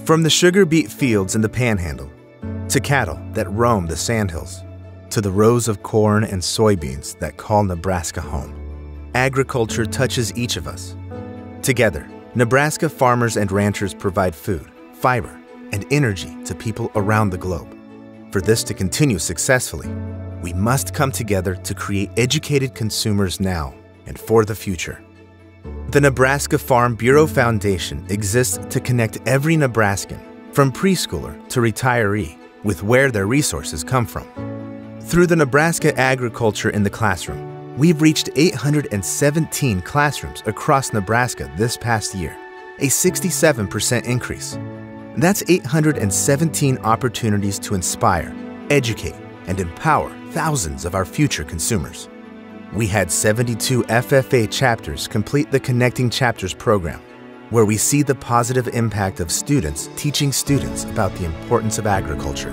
From the sugar beet fields in the Panhandle, to cattle that roam the sandhills, to the rows of corn and soybeans that call Nebraska home, agriculture touches each of us. Together, Nebraska farmers and ranchers provide food, fiber, and energy to people around the globe. For this to continue successfully, we must come together to create educated consumers now and for the future. The Nebraska Farm Bureau Foundation exists to connect every Nebraskan, from preschooler to retiree, with where their resources come from. Through the Nebraska Agriculture in the Classroom, we've reached 817 classrooms across Nebraska this past year, a 67% increase. That's 817 opportunities to inspire, educate, and empower thousands of our future consumers. We had 72 FFA chapters complete the Connecting Chapters program, where we see the positive impact of students teaching students about the importance of agriculture.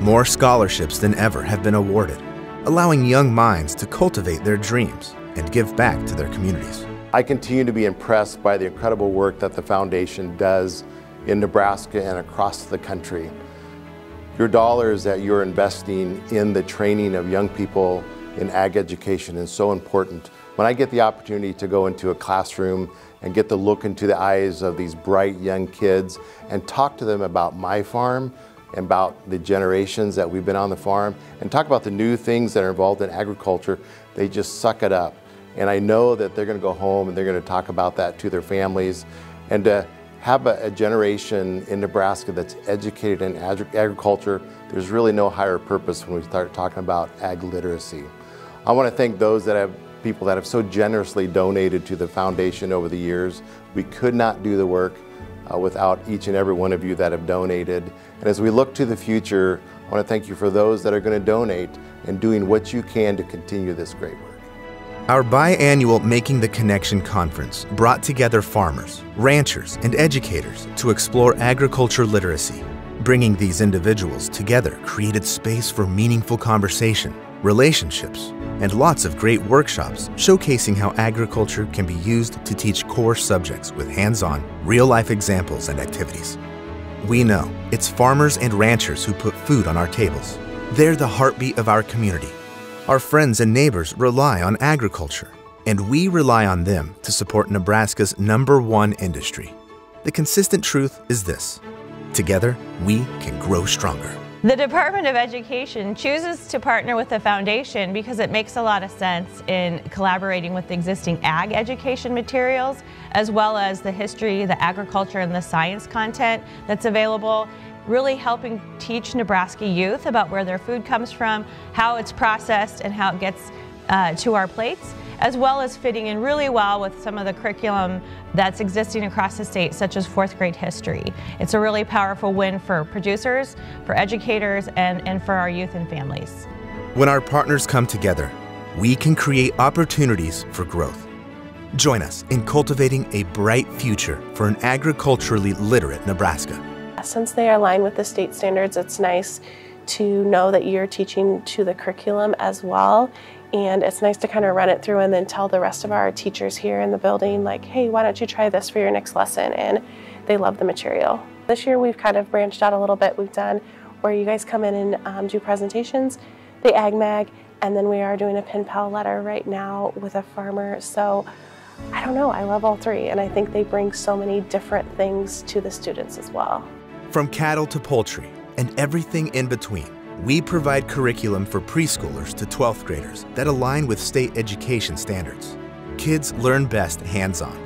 More scholarships than ever have been awarded, allowing young minds to cultivate their dreams and give back to their communities. I continue to be impressed by the incredible work that the foundation does in Nebraska and across the country. Your dollars that you're investing in the training of young people in ag education is so important. When I get the opportunity to go into a classroom and get to look into the eyes of these bright young kids and talk to them about my farm and about the generations that we've been on the farm and talk about the new things that are involved in agriculture, they just suck it up. And I know that they're going to go home and they're going to talk about that to their families. And to have a generation in Nebraska that's educated in agriculture, there's really no higher purpose when we start talking about ag literacy. I want to thank those people that have so generously donated to the foundation over the years. We could not do the work without each and every one of you that have donated. And as we look to the future, I want to thank you for those that are going to donate and doing what you can to continue this great work. Our biannual Making the Connection conference brought together farmers, ranchers, and educators to explore agriculture literacy. Bringing these individuals together created space for meaningful conversation, relationships, and lots of great workshops showcasing how agriculture can be used to teach core subjects with hands-on, real-life examples and activities. We know it's farmers and ranchers who put food on our tables. They're the heartbeat of our community. Our friends and neighbors rely on agriculture, and we rely on them to support Nebraska's #1 industry. The consistent truth is this: together, we can grow stronger. The Department of Education chooses to partner with the foundation because it makes a lot of sense in collaborating with existing ag education materials, as well as the history, the agriculture, and the science content that's available, really helping teach Nebraska youth about where their food comes from, how it's processed, and how it gets to our plates, as well as fitting in really well with some of the curriculum that's existing across the state, such as 4th grade history. It's a really powerful win for producers, for educators, and for our youth and families. When our partners come together, we can create opportunities for growth. Join us in cultivating a bright future for an agriculturally literate Nebraska. Since they align with the state standards, it's nice to know that you're teaching to the curriculum as well. And it's nice to kind of run it through and then tell the rest of our teachers here in the building, like, hey, why don't you try this for your next lesson? And they love the material. This year we've kind of branched out a little bit. We've done where you guys come in and do presentations, the Ag Mag, and then we are doing a pen pal letter right now with a farmer. So I don't know, I love all three, and I think they bring so many different things to the students as well. From cattle to poultry and everything in between, we provide curriculum for preschoolers to 12th graders that align with state education standards. Kids learn best hands-on.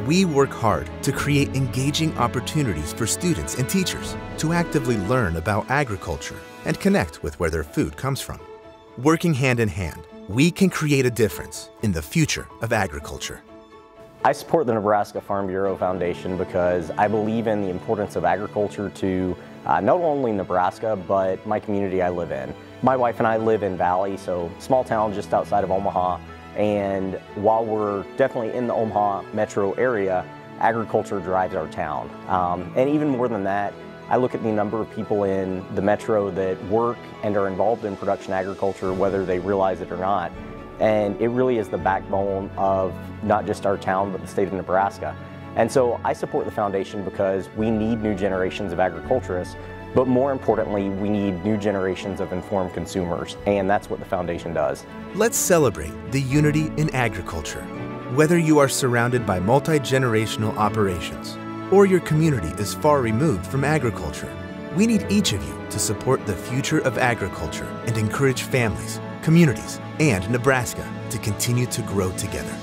We work hard to create engaging opportunities for students and teachers to actively learn about agriculture and connect with where their food comes from. Working hand in hand, we can create a difference in the future of agriculture. I support the Nebraska Farm Bureau Foundation because I believe in the importance of agriculture to not only Nebraska, but my community I live in. My wife and I live in Valley, so small town just outside of Omaha, and while we're definitely in the Omaha metro area, agriculture drives our town. And even more than that, I look at the number of people in the metro that work and are involved in production agriculture, whether they realize it or not. And it really is the backbone of not just our town, but the state of Nebraska. And so I support the foundation because we need new generations of agriculturists, but more importantly, we need new generations of informed consumers, and that's what the foundation does. Let's celebrate the unity in agriculture. Whether you are surrounded by multi-generational operations or your community is far removed from agriculture, we need each of you to support the future of agriculture and encourage families, communities, and Nebraska to continue to grow together.